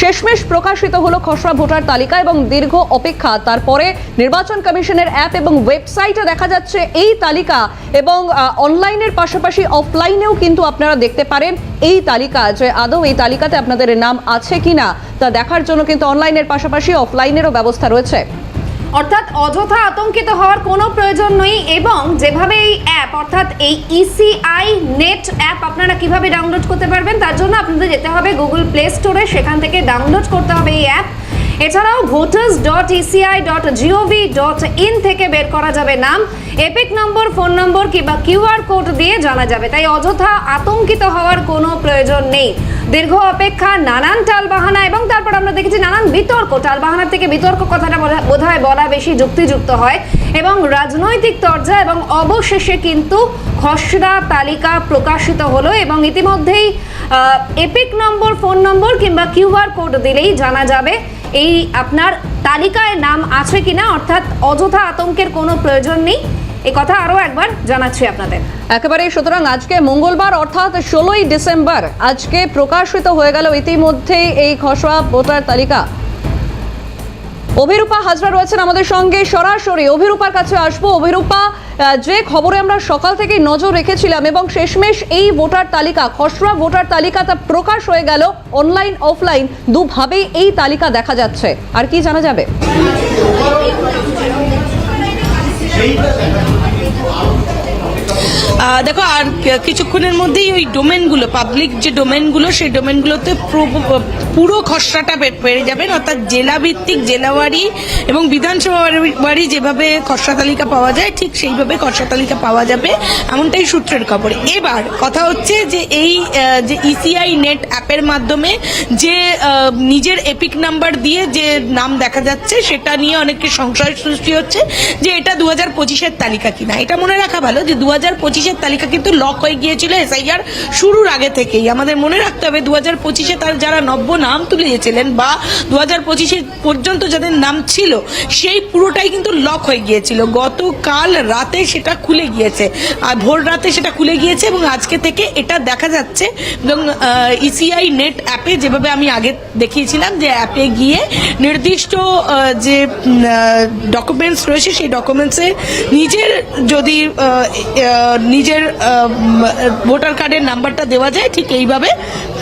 শেষমেশ প্রকাশিত হলো খসড়া ভোটার তালিকা এবং দীর্ঘ অপেক্ষা তারপরে নির্বাচন কমিশনের অ্যাপ এবং ওয়েবসাইটে দেখা যাচ্ছে এই তালিকা এবং অনলাইনের পাশাপাশি অফলাইনেও কিন্তু আপনারা দেখতে পারেন এই তালিকা, যে আদৌ এই তালিকাতে আপনাদের নাম আছে কিনা তা দেখার জন্য কিন্তু অনলাইনের পাশাপাশি অফলাইনেরও ব্যবস্থা রয়েছে। অর্থাৎ অযথা আতঙ্কিত হওয়ার কোনো প্রয়োজন নেই এবং যেভাবে এই অ্যাপ অর্থাৎ এই ইসিআই নেট অ্যাপ আপনারা কিভাবে ডাউনলোড করতে পারবেন তার জন্য আপনাদের যেতে হবে গুগল প্লে স্টোরে, সেখান থেকে ডাউনলোড করতে হবে এই অ্যাপ। এছাড়াও voters.eci.gov.in থেকে বের করা যাবে নাম, এপিক নম্বর, ফোন নম্বর কিংবা কিউআর কোড দিয়ে জানা যাবে। তাই অযথা আতঙ্কিত হওয়ার কোনো প্রয়োজন নেই। দীর্ঘ অপেক্ষা, নানান টালবাহানা এবং তারপর আমরা দেখেছি নানান বিতর্ক। টালবাহানার থেকে বিতর্ক কথাটা বোধহয় বলা বেশি যুক্তিযুক্ত হয় এবং রাজনৈতিক তরজা, এবং অবশেষে কিন্তু খসড়া তালিকা প্রকাশিত হলো এবং ইতিমধ্যেই এপিক নম্বর, ফোন নম্বর কিংবা কিউআর কোড দিলেই জানা যাবে এই আপনার তালিকায় নাম আছে কিনা। অর্থাৎ অযথা আতঙ্কের কোনো প্রয়োজন নেই, এই কথা আরো একবার জানাচ্ছি আপনাদের। একেবারে সুতরাং আজকে মঙ্গলবার অর্থাৎ 16ই ডিসেম্বর আজকে প্রকাশিত হয়ে গেল ইতিমধ্যেই এই খসড়া ভোটার তালিকা। অভিরূপা হাজরা রয়েছেন আমাদের সঙ্গে সরাসরি। অভিরূপার কাছে আসবো। অভিরূপা, যে খবরে আমরা সকাল থেকে নজর রেখেছিলাম এবং শেষমেশ এই ভোটার তালিকা, খসড়া ভোটার তালিকা তা প্রকাশ হয়ে গেল, অনলাইন অফলাইন দুভাবেই এই তালিকা দেখা যাচ্ছে, আর কি জানা যাবে? দেখো, আর কিছুক্ষণের মধ্যেই ওই ডোমেনগুলো, পাবলিক যে ডোমেনগুলো, সেই ডোমেনগুলোতে পুরো খসড়াটা পেয়ে যাবেন। অর্থাৎ জেলা ভিত্তিক, জেলাওয়ারি এবং বিধানসভা বাড়ি যেভাবে খসড়া তালিকা পাওয়া যায় ঠিক সেইভাবে খসড়া তালিকা পাওয়া যাবে, এমনটাই সূত্রের খবর। এবার কথা হচ্ছে যে এই যে ইসিআই নেট অ্যাপের মাধ্যমে যে নিজের এপিক নাম্বার দিয়ে যে নাম দেখা যাচ্ছে সেটা নিয়ে অনেকের সংশয় সৃষ্টি হচ্ছে যে এটা 2025-এর তালিকা কিনা। এটা মনে রাখা ভালো যে 2025-এর তালিকা কিন্তু লক হয়ে গিয়েছিল এসআইআর শুরুর আগে থেকেই। আমাদের মনে রাখতে হবে 2025-এ তার যারা নব্য নাম তুলেছিলেন বা 2025 পর্যন্ত যাদের নাম ছিল সেই পুরোটাই কিন্তু লক হয়ে গিয়েছিল। গতকাল রাতে সেটা খুলে গিয়েছে, আর ভোর রাতে সেটা খুলে গিয়েছে এবং আজকে থেকে এটা দেখা যাচ্ছে। এবং ইসিআই নেট অ্যাপে যেভাবে আমি আগে দেখিয়েছিলাম যে অ্যাপে গিয়ে নির্দিষ্ট যে ডকুমেন্টস রয়েছে সেই ডকুমেন্টসে নিজের যদি নিজের ভোটার কার্ডের নাম্বারটা দেওয়া যায়, ঠিক এইভাবে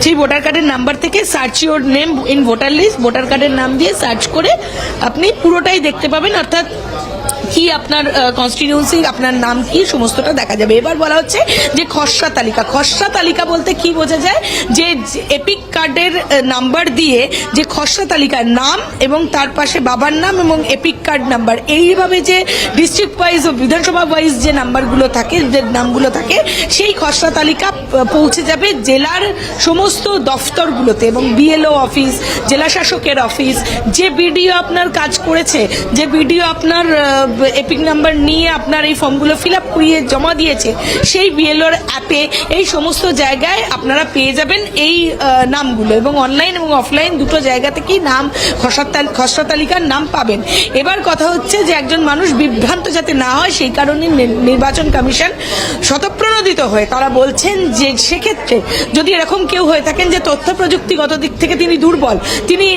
সেই ভোটার কার্ডের নাম্বার থেকে search your name in voter list, voter কার্ডের নাম দিয়ে সার্চ করে আপনি পুরোটাই দেখতে পাবেন। অর্থাৎ কি আপনার কনস্টিটিউয়েন্সি, আপনার নাম কি, সমস্তটা দেখা যাবে। এবার বলা হচ্ছে যে খসড়া তালিকা। খসড়া তালিকা বলতে কি বোঝা যায়? যে এপিক কার্ডের নাম্বার দিয়ে যে খসড়া তালিকার নাম এবং তার পাশে বাবার নাম এবং এপিক কার্ড নাম্বার, এইভাবে যে ডিস্ট্রিক্ট ওয়াইজ ও বিধানসভা ওয়াইজ যে নাম্বারগুলো থাকে, যে নামগুলো থাকে, সেই খসড়া তালিকা পৌঁছে যাবে জেলার সমস্ত দফতরগুলোতে এবং বিএলও অফিস, জেলা শাসকের অফিস, যে বিডিও আপনার কাজ করেছে, যে বিডিও আপনার এপিক নাম্বার নিয়ে আপনার এই ফর্মগুলো ফিল আপ করিয়ে জমা দিয়েছে, সেই বিএলওর অ্যাপে এই সমস্ত জায়গায় আপনারা পেয়ে যাবেন এই নামগুলো এবং অনলাইন এবং অফলাইন দুটো জায়গা থেকেই নাম, খসড়া তালিকার নাম পাবেন। এবার কথা হচ্ছে যে একজন মানুষ বিভ্রান্ত যাতে না হয় সেই কারণে নির্বাচন কমিশন স্বতঃপ্রণোদিত হয়ে তারা বলছেন যে সেক্ষেত্রে যদি এরকম কেউ হয়ে থাকেন যে তথ্য প্রযুক্তিগত দিক থেকে তিনি দুর্বল, তিনি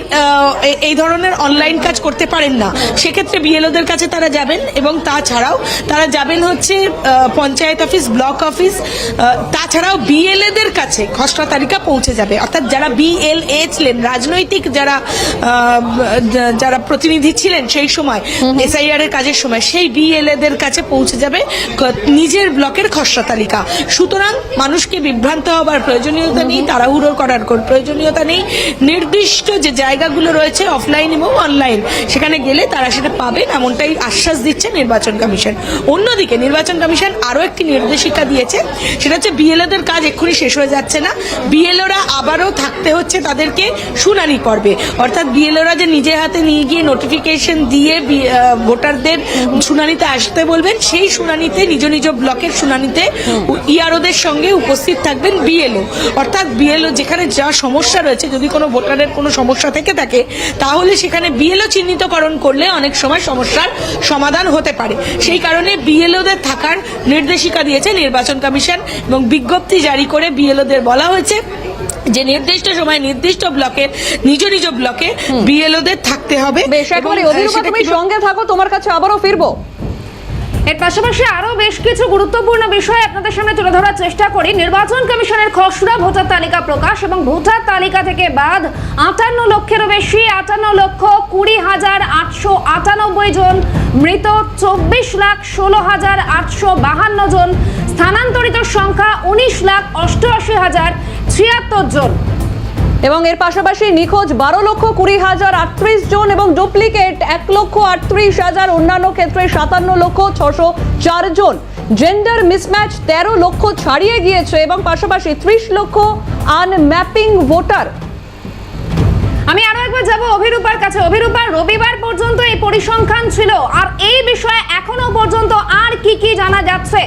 এই ধরনের অনলাইন কাজ করতে পারেন না, সেক্ষেত্রে বিএলওদের কাছে তারা যাবেন এবং তাছাড়াও তারা যাবেন হচ্ছে পঞ্চায়েত অফিস, ব্লক অফিস, তাছাড়াও বিএলএদের কাছে খসড়া তালিকা পৌঁছে যাবে। অর্থাৎ যারা বিএলএ ছিলেন, রাজনৈতিক যারা প্রতিনিধি ছিলেন সেই সময় এসআইআর এর কাজের সময়, সেই বিএলএদের কাছে পৌঁছে যাবে নিজের ব্লকের খসড়া তালিকা। সুতরাং মানুষকে বিভ্রান্ত হবার প্রয়োজনীয়তা নেই, তাড়াহুড়ো করার প্রয়োজনীয়তা নেই। নির্দিষ্ট যে জায়গাগুলো রয়েছে অফলাইন এবং অনলাইন, সেখানে গেলে তারা সেটা পাবেন, এমনটাই আশ্বাস দিচ্ছে নির্বাচন কমিশন। অন্যদিকে নির্বাচন কমিশন আরো একটি নির্দেশিকা দিয়েছে, সেটা হচ্ছে বিএলওদের কাজ এক্ষুনি শেষ হয়ে যাচ্ছে না, বিএলওরা আবারও থাকতে হচ্ছে তাদেরকে শুনানি পর্বে। অর্থাৎ বিএলওরা যে নিজে হাতে নিয়ে গিয়ে নোটিফিকেশন দিয়ে ভোটারদের শুনানিতে আসতে বলবেন, সেই শুনানিতে নিজ নিজ ব্লকের শুনানিতে ইআরওদের সঙ্গে উপস্থিত থাকবেন বিএলও। অর্থাৎ বিএলও যেখানে যা সমস্যা রয়েছে, যদি কোনো ভোটারের কোনো সমস্যা থেকে থাকে তাহলে সেখানে বিএলও চিহ্নিতকরণ করলে অনেক সময় সমস্যার সমাধান হতে পারে। সেই কারণে বিএলওদের থাকার নির্দেশিকা দিয়েছে নির্বাচন কমিশন এবং বিজ্ঞপ্তি জারি করে বিএলওদের বলা হয়েছে যে নির্দিষ্ট সময় নির্দিষ্ট ব্লকের নিজ নিজ ব্লকে বিএলওদের থাকতে হবে। বেশ, একেবারে অভিরূপা তুমি সঙ্গে থাকো, তোমার কাছে আবারও ফিরবো। এর পাশাপাশি আরো বেশ কিছু গুরুত্বপূর্ণ বিষয় আপনাদের সামনে তুলে ধরার চেষ্টা করি। নির্বাচন কমিশনের খসড়া ভোটার তালিকা প্রকাশ এবং ভোটার তালিকা থেকে বাদ 58 লক্ষেরও বেশি 58,20,898 জন, মৃত 24,16,852 জন, স্থানান্তরিত সংখ্যা 19,88,076 জন এবং এর পাশাপাশি নিখোঁজ 12,20,038 জন এবং ডুপ্লিকেট 1,38,000, অন্যান্য ক্ষেত্রে 57,604 জন। জেন্ডার মিসম্যাচ 13 লক্ষ ছাড়িয়ে গিয়েছে এবং পাশাপাশি 30 লক্ষ আনম্যাপিং ভোটার। আমি আরো একবার যাব অভিরূপার কাছে। অভিরূপা, রবিবার পর্যন্ত এই পরিসংখ্যান ছিল, আর এই বিষয়ে এখনো পর্যন্ত আর কি কি জানা যাচ্ছে?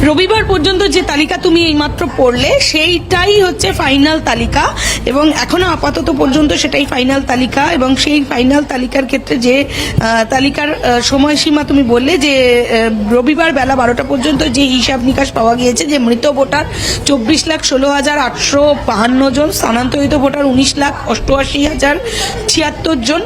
রবিবার পর্যন্ত যে তালিকা তুমি এইমাত্র পড়লে সেইটাই হচ্ছে ফাইনাল তালিকা এবং এখনো আপাতত পর্যন্ত সেটাই ফাইনাল তালিকা। এবং সেই ফাইনাল তালিকার ক্ষেত্রে যে তালিকার সময়সীমা তুমি বললে যে রবিবার বেলা 12টা পর্যন্ত যে হিসাব নিকাশ পাওয়া গিয়েছে যে মৃত ভোটার 24,16,852 জন, স্থানান্তরিত ভোটার 19,88,076 জন,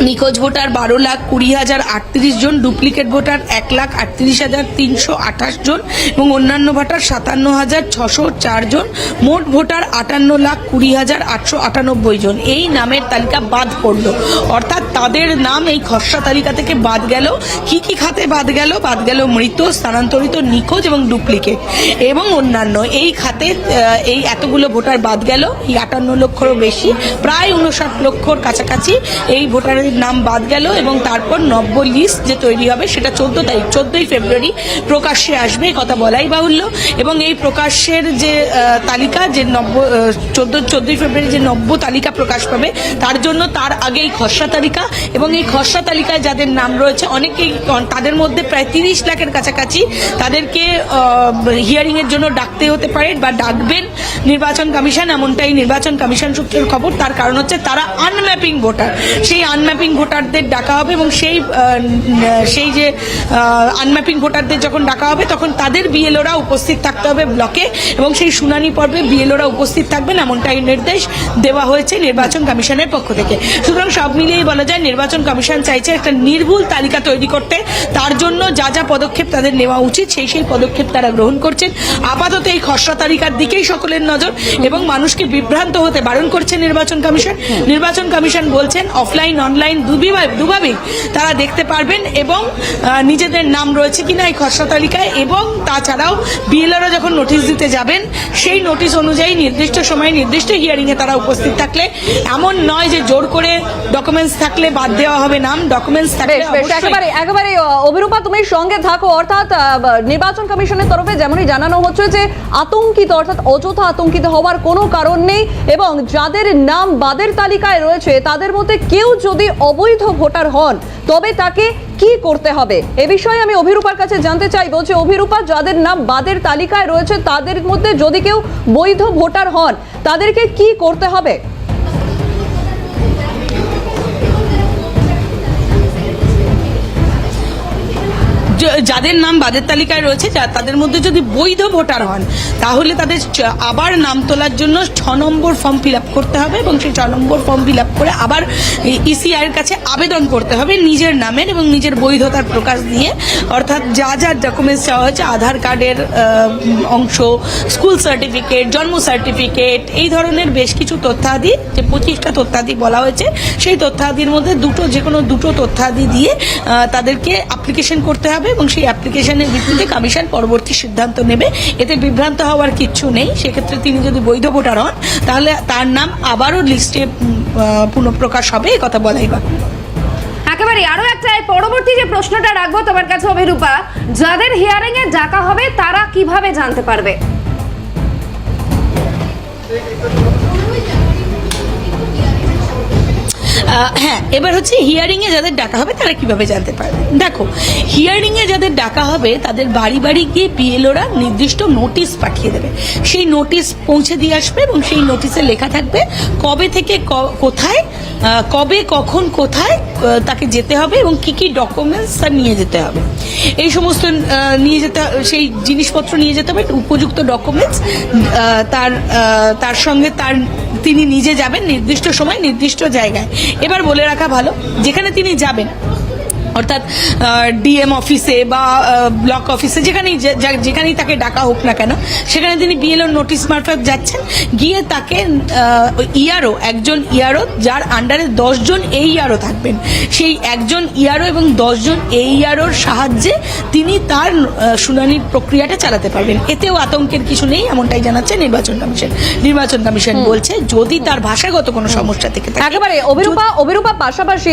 নিখোঁজ ভোটার 12,20,038 জন, ডুপ্লিকেট ভোটার 1,38,328 জন এবং অন্যান্য ভোটার 57,604 জন, মোট ভোটার 58,20,898 জন। এই নামের তালিকা বাদ পড়লো, অর্থাৎ তাদের নাম এই খসড়া তালিকা থেকে বাদ গেল। কি কি খাতে বাদ গেল? বাদ গেল মৃত, স্থানান্তরিত, নিখোঁজ এবং ডুপ্লিকেট এবং অন্যান্য। এই খাতে এই এতগুলো ভোটার বাদ গেল। এই 58 লক্ষেরও বেশি, প্রায় 59 লক্ষর কাছাকাছি এই ভোটারের নাম বাদ গেল এবং তারপর নব্য লিস্ট যে তৈরি হবে সেটা 14ই ফেব্রুয়ারি প্রকাশ্যে আসবে, কথা বলাই বাহুল্য। এবং এই প্রকাশের যে তালিকা, যে 14ই ফেব্রুয়ারি যে নব্য তালিকা প্রকাশ পাবে, তার জন্য তার আগেই খসড়া তালিকা এবং এই খসড়া তালিকায় যাদের নাম রয়েছে অনেকেই, তাদের মধ্যে প্রায় 30 লাখের কাছাকাছি তাদেরকে হিয়ারিং এর জন্য ডাকতে হতে পারে বা ডাকবেন নির্বাচন কমিশন, এমনটাই নির্বাচন কমিশন সূত্রের খবর। তার কারণ হচ্ছে তারা আনম্যাপিং ভোটার, সেই আনম্যাপিং ভোটারদের ডাকা হবে এবং সেই যে আনম্যাপিং ভোটারদের যখন ডাকা হবে তখন তাদের বিএলওরা উপস্থিত থাকতে হবে ব্লকে এবং সেই শুনানি পর্বে বিএলওরা উপস্থিত থাকবেন, এমনটাই নির্দেশ দেওয়া হয়েছে নির্বাচন কমিশনের পক্ষ থেকে। সুতরাং সব মিলিয়েই বলা যায় নির্বাচন কমিশন চাইছে একটা নির্ভুল তালিকা তৈরি করতে। তার জন্য যা যা পদক্ষেপ তাদের নেওয়া উচিত সেই পদক্ষেপ তারা গ্রহণ করছেন। আপাতত এই খসড়া তালিকার দিকেই সকলের নজর এবং মানুষকে বিভ্রান্ত হতে বারণ করছে নির্বাচন কমিশন। নির্বাচন কমিশন বলছেন অফলাইন অনলাইন দুভাবেই তারা দেখতে পারবেন এবং নিজেদের নাম রয়েছে কিনা এই খসড়া তালিকায়। এবং তাছাড়াও বিএলওরা যখন নোটিশ দিতে যাবেন সেই নোটিশ অনুযায়ী নির্দিষ্ট সময়ে নির্দিষ্ট হিয়ারিং এ তারা উপস্থিত থাকলে, এমন নয় যে জোর করে ডকুমেন্টস থাকলে বাদ দেওয়া হবে নাম, ডকুমেন্টস থাকলে একেবারে অভিরূপা তুমি সঙ্গে থাকো। অর্থাৎ নির্বাচন কমিশনের তরফে যেমনই জানানো হচ্ছে যে আতঙ্কিত, অর্থাৎ অযথা আতঙ্কিত হওয়ার কোনো কারণ নেই এবং যাদের নাম বাদের তালিকায় রয়েছে তাদের মধ্যে কেউ যদি অবৈধ ভোটার হন তবে তাকে কি করতে হবে, এ বিষয়ে আমি অভিরূপার কাছে জানতে চাইবো যে অভিরূপা, যাদের নাম বাদের তালিকায় রয়েছে তাদের মধ্যে যদি কেউ বৈধ ভোটার হন তাদেরকে কি করতে হবে? যাদের নাম বাদের তালিকায় রয়েছে তাদের মধ্যে যদি বৈধ ভোটার হন তাহলে তাদের আবার নাম তোলার জন্য 6 নম্বর ফর্ম ফিল আপ করতে হবে এবং সেই 6 নম্বর ফর্ম ফিল আপ করে আবার ইসিআই এর কাছে আবেদন করতে হবে নিজের নামের এবং নিজের বৈধতার প্রকাশ দিয়ে। অর্থাৎ যা যা ডকুমেন্টস চাওয়া হয়েছে, আধার কার্ডের অংশ, স্কুল সার্টিফিকেট, জন্ম সার্টিফিকেট, এই ধরনের বেশ কিছু তথ্যাদি, যে 25টা তথ্যাদি বলা হয়েছে, সেই তথ্যাদির মধ্যে যে কোনো দুটো তথ্যাদি দিয়ে তাদেরকে অ্যাপ্লিকেশন করতে হবে এবং সেই অ্যাপ্লিকেশনের ভিত্তিতে কমিশন পরবর্তী সিদ্ধান্ত নেবে। এতে বিভ্রান্ত হওয়ার কিচ্ছু নেই। সেক্ষেত্রে তিনি যদি বৈধ ভোটার হন তাহলে তার নাম আবারও লিস্টে পুনঃপ্রকাশ হবে, এই কথা বলাই বা। একেবারে আরো একটা পরবর্তী যে প্রশ্নটা রাখবো তোমার কাছে অভিরূপা, যাদের হিয়ারিং এ ডাকা হবে তারা কিভাবে জানতে পারবে? হ্যাঁ, এবার হচ্ছে হিয়ারিং এ যাদের ডাকা হবে তারা কিভাবে জানতে পারবে। দেখো, হিয়ারিং এ যাদের ডাকা হবে তাদের বাড়ি বাড়ি গিয়ে বিএলওরা নির্দিষ্ট নোটিশ পাঠিয়ে দেবে। সেই নোটিশ পৌঁছে দিয়ে আসবে এবং সেই নোটিশে লেখা থাকবে কবে থেকে কোথায়, কবে কখন কোথায় তাকে যেতে হবে এবং কি কি ডকুমেন্টস তার নিয়ে যেতে হবে। এই সমস্ত নিয়ে যেতে, সেই জিনিসপত্র নিয়ে যেতে হবে, উপযুক্ত ডকুমেন্টস, তার সঙ্গে তিনি নিজে যাবেন নির্দিষ্ট সময় নির্দিষ্ট জায়গায়। এবার বলে রাখা ভালো, যেখানে তিনি যাবেন অর্থাৎ ডিএম অফিসে বা ব্লক অফিসে, যেখানেই তাকে ডাকা হোক না কেন, সেখানে তিনি বিএলও নোটিশ মারফত যাচ্ছেন। গিয়ে তাকে একজন ইআরও যার আন্ডারে 10 জন এইআরও থাকবেন, সেই একজন ইআরও এবং 10 জন এইআরওর সাহায্যে তিনি তার শুনানির প্রক্রিয়াটা চালাতে পারবেন। এতেও আতঙ্কের কিছু নেই, এমনটাই জানাচ্ছে নির্বাচন কমিশন বলছে যদি তার ভাষাগত কোনো সমস্যা থেকে থাকে। একেবারে অভিরূপা পাশাপাশি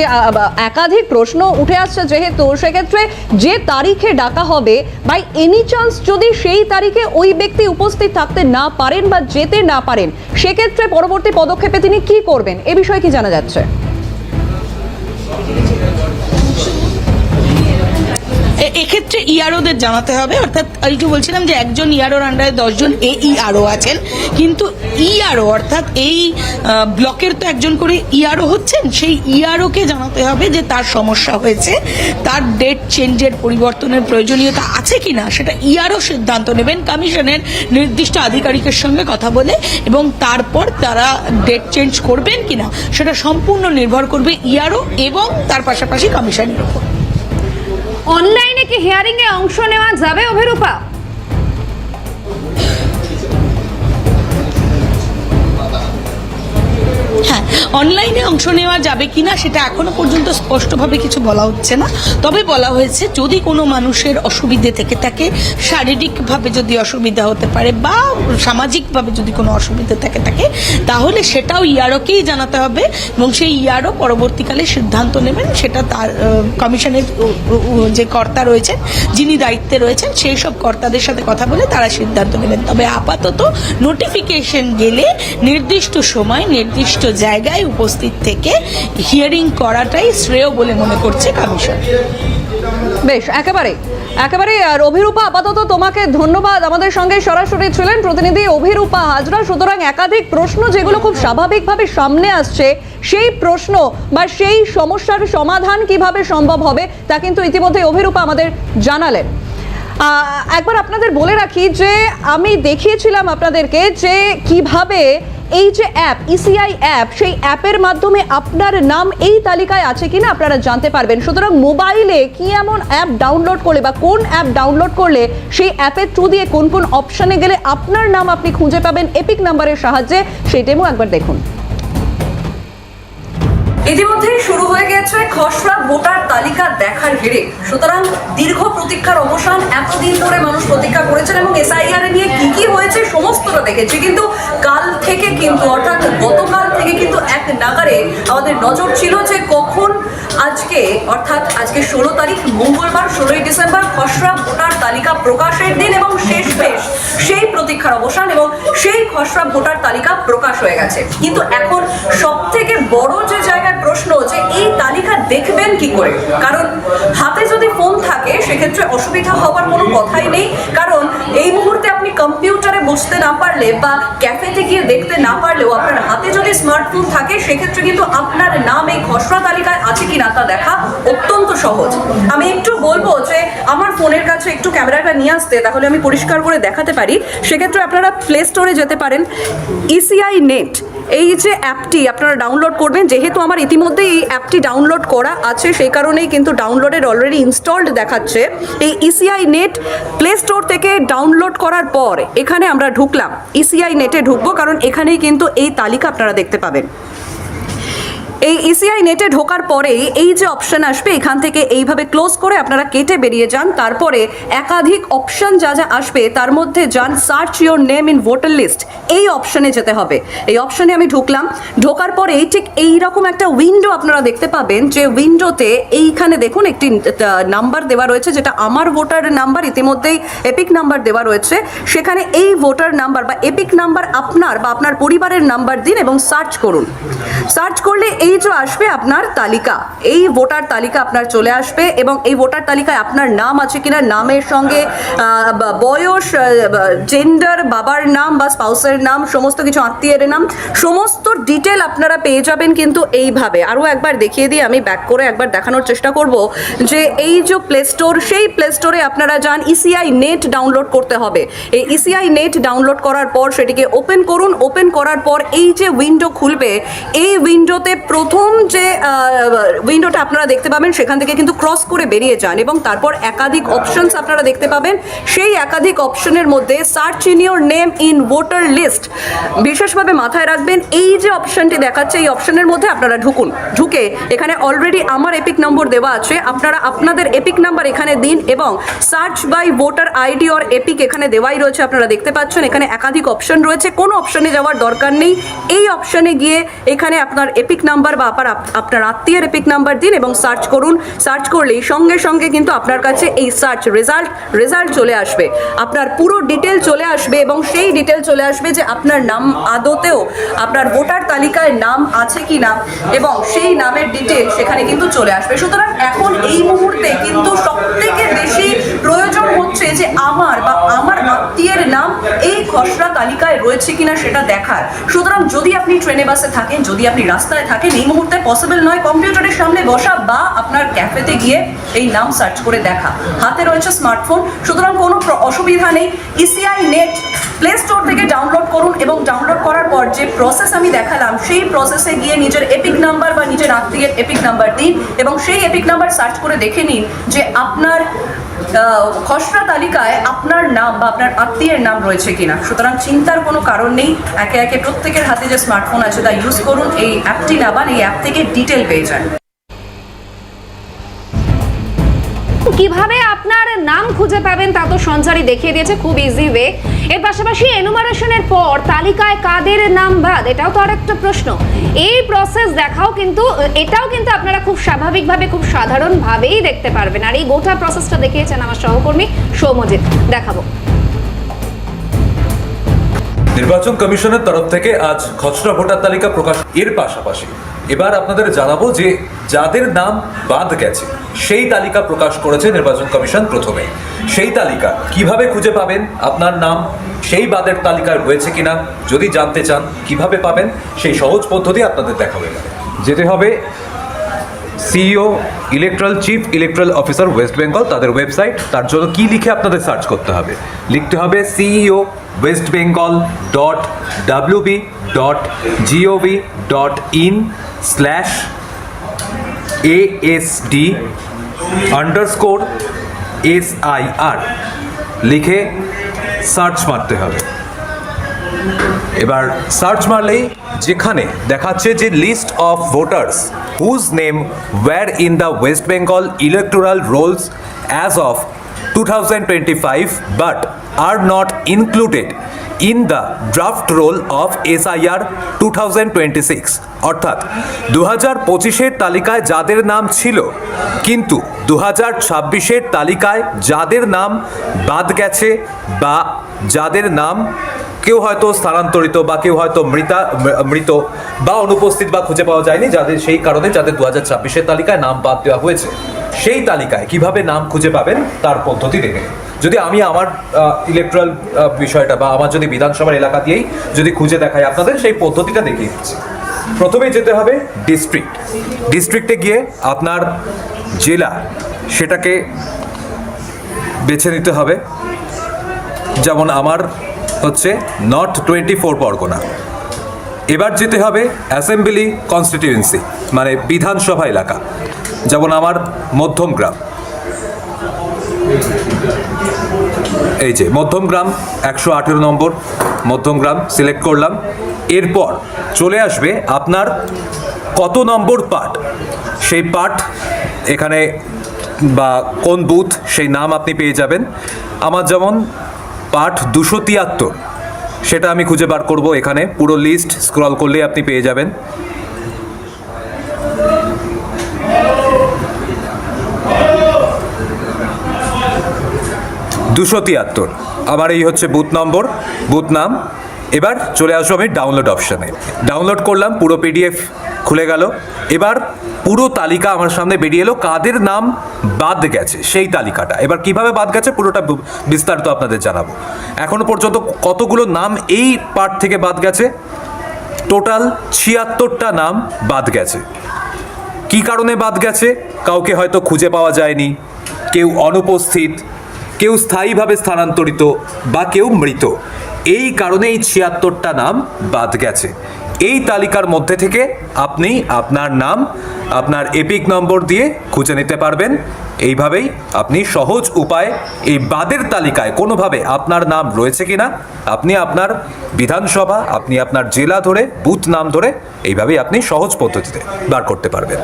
একাধিক প্রশ্ন উঠে আসছে, যেহেতু সেক্ষেত্রে যে তারিখে ডাকা হবে, বাই এনি চান্স যদি সেই তারিখে ওই ব্যক্তি উপস্থিত থাকতে না পারেন বা যেতে না পারেন, সেক্ষেত্রে পরবর্তী পদক্ষেপে তিনি কি করবেন, এ বিষয়ে কি জানা যাচ্ছে? এক্ষেত্রে ইআরওদের জানাতে হবে, অর্থাৎ একটু বলছিলাম যে একজন ইআরওর আন্ডারে 10 জন এইআরও আছেন, কিন্তু ইআরও অর্থাৎ এই ব্লকের তো একজন করে ইআরও হচ্ছেন, সেই ইআরওকে জানাতে হবে যে তার সমস্যা হয়েছে, তার ডেট চেঞ্জের পরিবর্তনের প্রয়োজনীয়তা আছে কিনা সেটা ইআরও সিদ্ধান্ত নেবেন কমিশনের নির্দিষ্ট আধিকারিকের সঙ্গে কথা বলে, এবং তারপর তারা ডেট চেঞ্জ করবেন কিনা সেটা সম্পূর্ণ নির্ভর করবে ইআরও এবং তার পাশাপাশি কমিশনের উপর। অনলাইনে কি হিয়ারিং এ অংশ নেওয়া যাবে অভিরূপা? হ্যাঁ, অনলাইনে অংশ নেওয়া যাবে কিনা সেটা এখনো পর্যন্ত স্পষ্টভাবে কিছু বলা হচ্ছে না। তবে বলা হয়েছে যদি কোনো মানুষের অসুবিধে থেকে থাকে, শারীরিকভাবে যদি অসুবিধা হতে পারে বা সামাজিকভাবে যদি কোনো অসুবিধা থেকে থাকে, তাহলে সেটাও ইআরওকেই জানাতে হবে এবং সেই ইআরও পরবর্তীকালে সিদ্ধান্ত নেবেন। সেটা তার কমিশনের যে কর্তা রয়েছেন, যিনি দায়িত্বে রয়েছেন, সেই সব কর্তাদের সাথে কথা বলে তারা সিদ্ধান্ত নেবেন। তবে আপাতত নোটিফিকেশন গেলে নির্দিষ্ট সময় নির্দিষ্ট জায়গায় উপস্থিত থেকে হিয়ারিং করাটাই শ্রেয় বলে মনে করছে কমিশন। বেশ, একেবারে আর অভিরূপা, আপাতত তোমাকে ধন্যবাদ। আমাদের সঙ্গে সরাসরি ছিলেন প্রতিনিধি অভিরূপা হাজরা। সুতরাং একাধিক প্রশ্ন যেগুলো খুব স্বাভাবিকভাবে সামনে আসছে, সেই প্রশ্ন বা সেই সমস্যার সমাধান কিভাবে সম্ভব হবে তা কিন্তু ইতিমধ্যে অভিরূপা আমাদের জানালেন। একবার আপনাদের বলে রাখি যে আমি দেখিয়েছিলাম আপনাদেরকে যে কিভাবে এই যে অ্যাপ, ইসিআই অ্যাপ, সেই অ্যাপের মাধ্যমে আপনার নাম এই তালিকায় আছে কিনা আপনারা জানতে পারবেন। সুতরাং মোবাইলে কি এমন অ্যাপ ডাউনলোড করলে বা কোন অ্যাপ ডাউনলোড করলে সেই অ্যাপের থ্রু দিয়ে কোন কোন অপশনে গেলে আপনার নাম আপনি খুঁজে পাবেন এপিক নাম্বারের সাহায্যে, সেই ডেমো একবার দেখুন। ইতিমধ্যেই শুরু হয়ে গেছে খসড়া ভোটার তালিকা দেখার হিড়িক। সুতরাং দীর্ঘ প্রতীক্ষার অবসান, এতদিন ধরে মানুষ প্রতীক্ষা করেছেন এবং এসআইআর নিয়ে কি হয়েছে সমস্তটা দেখেছি, কিন্তু কাল থেকে কিন্তু অর্থাৎ গতকাল থেকে কিন্তু এক নাগারে আমাদের নজর ছিল যে কখন আজকে 16 তারিখ মঙ্গলবার 16ই ডিসেম্বর খসড়া ভোটার তালিকা প্রকাশের দিন এবং শেষ সেই প্রতীক্ষার অবসান এবং সেই খসড়া ভোটার তালিকা প্রকাশ হয়ে গেছে। কিন্তু এখন সব থেকে বড় যে জায়গায় প্রশ্ন যে এই তালিকা দেখবেন কি করে, কারণ হাতে যদি ফোন থাকে সেক্ষেত্রে অসুবিধা হওয়ার কোনো কথাই নেই। কারণ এই মুহূর্তে আপনি কম্পিউটারে বসতে না পারলে বা ক্যাফেতে গিয়ে দেখতে না পারলেও আপনার হাতে যদি স্মার্টফোন থাকে সেক্ষেত্রে কিন্তু আপনার নাম এই খসড়া তালিকায় আছে কিনা তা দেখা অত্যন্ত সহজ। আমি একটু বলবো যে আমার ফোনের কাছে একটু ক্যামেরাটা নিয়ে আসতে, তাহলে আমি পরিষ্কার করে দেখাতে পারি। সেক্ষেত্রে আপনারা প্লে স্টোরে যেতে পারেন, ইসিআই নেট এই যে অ্যাপটি আপনারা ডাউনলোড করবেন। যেহেতু আমার ইতিমধ্যে এই অ্যাপটি ডাউনলোড করা আছে সেই কারণেই কিন্তু ডাউনলোডের অলরেডি ইনস্টলড দেখাচ্ছে। এই ইসিআই নেট প্লে স্টোর থেকে ডাউনলোড করার পর এখানে আমরা ঢুকলাম, ইসিআই নেটে ঢুকবো, কারণ এখানেই কিন্তু এই তালিকা আপনারা দেখতে পাবেন। এই ইসিআই নেটে ঢোকার পরেই এই যে অপশন আসবে, এখান থেকে এইভাবে ক্লোজ করে আপনারা কেটে বেরিয়ে যান। তারপরে একাধিক অপশন যা আসবে তার মধ্যে যান search your name in voter list, এই অপশনে যেতে হবে। এই অপশনে আমি ঢুকলাম, ঢোকার পরে ঠিক এইরকম একটা উইন্ডো আপনারা দেখতে পাবেন, যে উইন্ডোতে এইখানে দেখুন একটি নাম্বার দেওয়া রয়েছে, যেটা আমার ভোটার নাম্বার, ইতিমধ্যেই এপিক নাম্বার দেওয়া রয়েছে। সেখানে এই ভোটার নাম্বার বা এপিক নাম্বার আপনার বা আপনার পরিবারের নাম্বার দিন এবং সার্চ করুন। সার্চ করলে এই এই যে আসবে আপনার তালিকা, এই ভোটার তালিকা আপনার চলে আসবে এবং এই ভোটার তালিকায় আপনার নাম আছে কিনা, নামের সঙ্গে বয়স, জেন্ডার, বাবার নাম বা স্পাউসের নাম, সমস্ত কিছু আত্মীয়ের নাম, সমস্ত ডিটেল আপনারা পেয়ে যাবেন কিন্তু এইভাবে। আরও একবার দেখিয়ে দিয়ে আমি ব্যাক করে একবার দেখানোর চেষ্টা করব যে এই যে প্লে স্টোর, সেই প্লে স্টোরে আপনারা যান, ইসিআই নেট ডাউনলোড করতে হবে। এই ইসিআই নেট ডাউনলোড করার পর সেটিকে ওপেন করুন। ওপেন করার পর এই যে উইন্ডো খুলবে, এই উইন্ডোতে প্রথম যে উইন্ডোটা আপনারা দেখতে পাবেন সেখান থেকে কিন্তু ক্রস করে বেরিয়ে যান এবং তারপর একাধিক অপশনস আপনারা দেখতে পাবেন। সেই একাধিক অপশনের মধ্যে search in your name in voter list, বিশেষভাবে মাথায় রাখবেন এই যে অপশনটি দেখাচ্ছে, এই অপশনের মধ্যে আপনারা ঢুকুন। ঢুকে এখানে অলরেডি আমার এপিক নম্বর দেওয়া আছে, আপনারা আপনাদের এপিক নাম্বার এখানে দিন এবং search by voter ID or EPIC এখানে দেওয়াই রয়েছে, আপনারা দেখতে পাচ্ছেন। এখানে একাধিক অপশন রয়েছে, কোনো অপশনে যাওয়ার দরকার নেই। এই অপশনে গিয়ে এখানে আপনার এপিক নাম্বার বা আপনার আত্মীয়ের এপিক নাম্বার দিন এবং সার্চ করুন। সার্চ করলেই সঙ্গে সঙ্গে কিন্তু আপনার কাছে এই সার্চ রেজাল্ট চলে আসবে, আপনার পুরো ডিটেল চলে আসবে এবং সেই ডিটেল চলে আসবে যে আপনার নাম আদতেও আপনার ভোটার তালিকায় নাম আছে কি না এবং সেই নামের ডিটেল সেখানে কিন্তু চলে আসবে। সুতরাং এখন এই মুহূর্তে কিন্তু সবথেকে বেশি প্রয়োজন হচ্ছে যে আমার বা আমার আত্মীয়ের নাম এই খসড়া তালিকায় রয়েছে কিনা সেটা দেখার। সুতরাং যদি আপনি ট্রেনে বাসে থাকেন, যদি আপনি রাস্তায় থাকেন, এই মুহূর্তে পসিবল নয় কম্পিউটারের সামনে বসা বা আপনার ক্যাফেতে গিয়ে এই নাম সার্চ করে দেখা, হাতে রয়েছে স্মার্টফোন, সুতরাং কোনো অসুবিধা নেই। ইসিআই নেট প্লে স্টোর থেকে ডাউনলোড করুন এবং ডাউনলোড করার পর যে প্রসেস আমি দেখালাম সেই প্রসেসে গিয়ে নিজের এপিক নাম্বার বা নিজের আত্মীয়ের এপিক নাম্বার দিন এবং সেই এপিক নাম্বার সার্চ করে দেখে নিন যে আপনার খসড়া তালিকায় আপনার নাম বা আপনার আত্মীয়ের নাম রয়েছে কিনা। সুতরাং চিন্তার কোনো কারণ নেই, একে একে প্রত্যেকের হাতে যে স্মার্টফোন আছে তা ইউজ করুন, এই অ্যাপটি নামান, এই অ্যাপ থেকে ডিটেল পেয়ে যান। কিভাবে আপনার নাম খুঁজে পাবেন তা তো সঞ্চারী দেখিয়ে দিয়েছে, খুব ইজি ওয়ে। এর পাশাপাশি এনুমারেশনের পর তালিকায় কাদের নাম বাদ, এটাও তো আরেকটা প্রশ্ন। এই প্রসেস দেখাও কিন্তু, এটাও কিন্তু আপনারা খুব স্বাভাবিকভাবে, খুব সাধারণভাবেই দেখতে পারবেন। আর এই গোটা প্রসেসটা দেখিয়েছেন আমার সহকর্মী সৌমজিৎ, দেখাবো। নির্বাচন কমিশনের তরফ থেকে আজ খসড়া ভোটার তালিকা প্রকাশ। এর পাশাপাশি এবার আপনাদের জানাবো যে যাদের নাম বাদ গেছে সেই তালিকা প্রকাশ করেছে নির্বাচন কমিশন। প্রথমে সেই তালিকা কিভাবে খুঁজে পাবেন, আপনার নাম সেই বাদের তালিকায় রয়েছে কিনা যদি জানতে চান কিভাবে পাবেন, সেই সহজ পদ্ধতি আপনাদের দেখাবে। যেতে হবে CEO chief electoral officer West Bengal, তাদের ওয়েবসাইট। তার জন্য কি লিখে আপনাদের সার্চ করতে হবে, লিখতে হবে CEO westbengal.wb.in/ASD_SIR লিখে সার্চ মারতে হবে। এবার সার্চ মারলেই যেখানে দেখাচ্ছে যে list of voters whose name were in the West Bengal electoral rolls as of 2025 but are not included in the draft roll of SIR 2026, অর্থাৎ 2025-এর তালিকায় যাদের নাম ছিল কিন্তু 2026-এর তালিকায় যাদের নাম বাদ গেছে বা যাদের নাম কেউ হয়তো স্থানান্তরিত বা কেউ হয়তো মৃত বা অনুপস্থিত বা খুঁজে পাওয়া যায়নি, যাদের সেই কারণে যাদের 2026-এর তালিকায় নাম বাদ দেওয়া হয়েছে, সেই তালিকায় কিভাবে নাম খুঁজে পাবেন তার পদ্ধতি দেখে। যদি আমি আমার ইলেকট্রাল বিষয়টা বা আমার যদি বিধানসভার এলাকা দিয়েই যদি খুঁজে দেখাই আপনাদের, সেই পদ্ধতিটা দেখিয়ে দিচ্ছি। প্রথমেই যেতে হবে ডিস্ট্রিক্টে গিয়ে আপনার জেলা সেটাকে বেছে নিতে হবে। যেমন আমার হচ্ছে নর্থ 24 পরগনা। এবার যেতে হবে অ্যাসেম্বলি কনস্টিটিউয়েন্সি মানে বিধানসভা এলাকা, যেমন আমার মধ্যমগ্রাম। এই যে মধ্যমগ্রাম 118 নম্বর মধ্যমগ্রাম সিলেক্ট করলাম। এরপর চলে আসবে আপনার কত নম্বর পার্ট, সেই পার্ট এখানে বা কোন বুথ সেই নাম আপনি পেয়ে যাবেন। আমার যেমন পার্ট 273, সেটা আমি খুঁজে বার করব। এখানে পুরো লিস্ট স্ক্রল করলেই আপনি পেয়ে যাবেন। আবার এই হচ্ছে বুথ নম্বর, বুথ নাম। এবার চলে আসবো আমি ডাউনলোড অপশানে, ডাউনলোড করলাম পুরো PDF খুলে গেল। এবার পুরো তালিকা আমার সামনে বেরিয়ে এলো, কাদের নাম বাদ গেছে সেই তালিকাটা। এবার কিভাবে বাদ গেছে পুরোটা বিস্তারিত আপনাদের জানাবো। এখনো পর্যন্ত কতগুলো নাম এই পার্ট থেকে বাদ গেছে? টোটাল 76টা নাম বাদ গেছে। কি কারণে বাদ গেছে? কাউকে হয়তো খুঁজে পাওয়া যায়নি, কেউ অনুপস্থিত, কেউ স্থায়ীভাবে স্থানান্তরিত, বা কেউ মৃত। এই কারণে এই 76টা নাম বাদ গেছে। এই তালিকার মধ্যে থেকে আপনি আপনার নাম আপনার এপিক নম্বর দিয়ে খুঁজে নিতে পারবেন। এইভাবেই আপনি সহজ উপায়ে এই বাদের তালিকায় কোনোভাবে আপনার নাম রয়েছে কিনা আপনি আপনার বিধানসভা, আপনি আপনার জেলা ধরে, বুথ নাম ধরে এইভাবেই আপনি সহজ পদ্ধতিতে বার করতে পারবেন।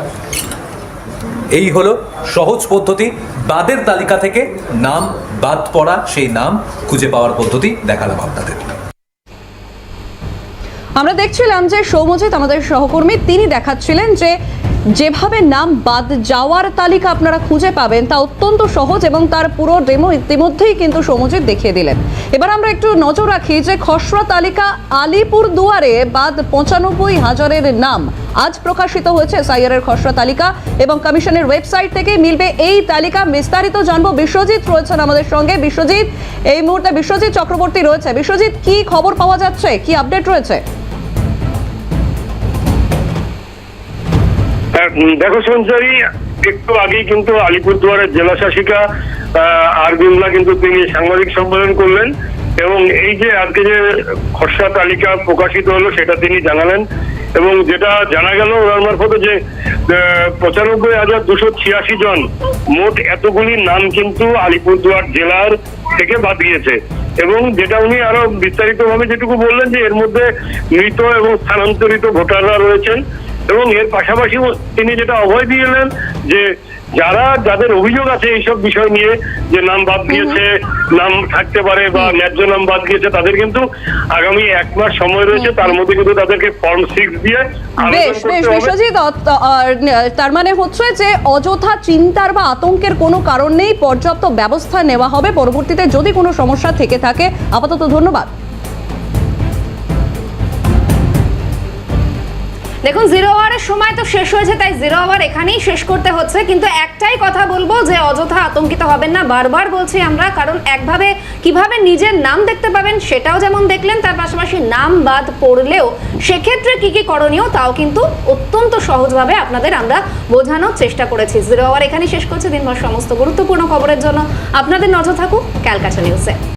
এই হলো সহজ পদ্ধতি, বাদের তালিকা থেকে নাম বাদ পড়া, সেই নাম খুঁজে পাওয়ার পদ্ধতি দেখালাম আপনাদের। আমরা দেখছিলাম যে সৌমজিৎ আমাদের সহকর্মী, তিনি দেখাচ্ছিলেন যে যেভাবে নাম বাদ যাওয়ার তালিকা আপনারা খুঁজে পাবেন তা অত্যন্ত সহজ, এবং তার পুরো ডেমো ইতিমধ্যেই কিন্তু সৌমজিৎ দেখিয়ে দিলেন। এবার আমরা একটু নজর রাখি যে খসড়া তালিকা আলিপুরদুয়ারে বাদ 95,000-এর নাম আজ প্রকাশিত হয়েছে। এসআইআর এর খসড়া তালিকা এবং কমিশনের ওয়েবসাইট থেকে মিলবে এই তালিকা। বিস্তারিত জানবো, বিশ্বজিৎ রয়েছেন আমাদের সঙ্গে। বিশ্বজিৎ, এই মুহূর্তে বিশ্বজিৎ চক্রবর্তী রয়েছে। বিশ্বজিৎ, কি খবর পাওয়া যাচ্ছে, কি আপডেট রয়েছে? দেখো সঞ্চারী, একটু আগেই কিন্তু আলিপুরদুয়ারের জেলা শাসিকা আর বিমলা কিন্তু তিনি সাংবাদিক সম্মেলন করলেন এবং এই যে আজকে যে খসড়া তালিকা প্রকাশিত হলো সেটা তিনি জানালেন। এবং যেটা জানা গেল ওনার মারফতে যে 95,286 জন মোট এতগুলি নাম কিন্তু আলিপুরদুয়ার জেলার থেকে বাদ গিয়েছে। এবং যেটা উনি আরো বিস্তারিত ভাবে যেটুকু বললেন যে এর মধ্যে মৃত এবং স্থানান্তরিত ভোটাররা রয়েছেন। এবং এর পাশাপাশি তিনি যেটা অভয় দিলেন যে যাদের অভিযোগ আছে এইসব বিষয় নিয়ে যে নাম বাদ গিয়েছে, নাম থাকতে পারে বা ন্যায্য নাম বাদ গিয়েছে, তাদের কিন্তু আগামী 1 মাস সময় রয়েছে, তার মধ্যে কিন্তু তাদেরকে ফর্ম 6 দিয়ে বেশ বেশ বিশ্বজিৎ, তার মানে হচ্ছে যে অযথা চিন্তার বা আতঙ্কের কোনো কারণ নেই, পর্যাপ্ত ব্যবস্থা নেওয়া হবে পরবর্তীতে যদি কোনো সমস্যা থেকে থাকে। আপাতত ধন্যবাদ। দেখুন, 0 আওয়ারের সময় তো শেষ হয়েছে, তাই 0 আওয়ার এখানেই শেষ করতে হচ্ছে। কিন্তু একটাই কথা বলবো যে অযথা আতঙ্কিত হবেন না, বারবার বলছি আমরা, কারণ একভাবে কিভাবে নিজের নাম দেখতে পাবেন সেটাও যেমন দেখলেন, তার পাশাপাশি নাম বাদ পড়লেও সেক্ষেত্রে কি কি করণীয় তাও কিন্তু অত্যন্ত সহজভাবে আপনাদের আমরা বোঝানোর চেষ্টা করেছি। 0 আওয়ার এখানেই শেষ করছে। দিনভর সমস্ত গুরুত্বপূর্ণ খবরের জন্য আপনাদের নজর থাকুক ক্যালকাটা নিউজে।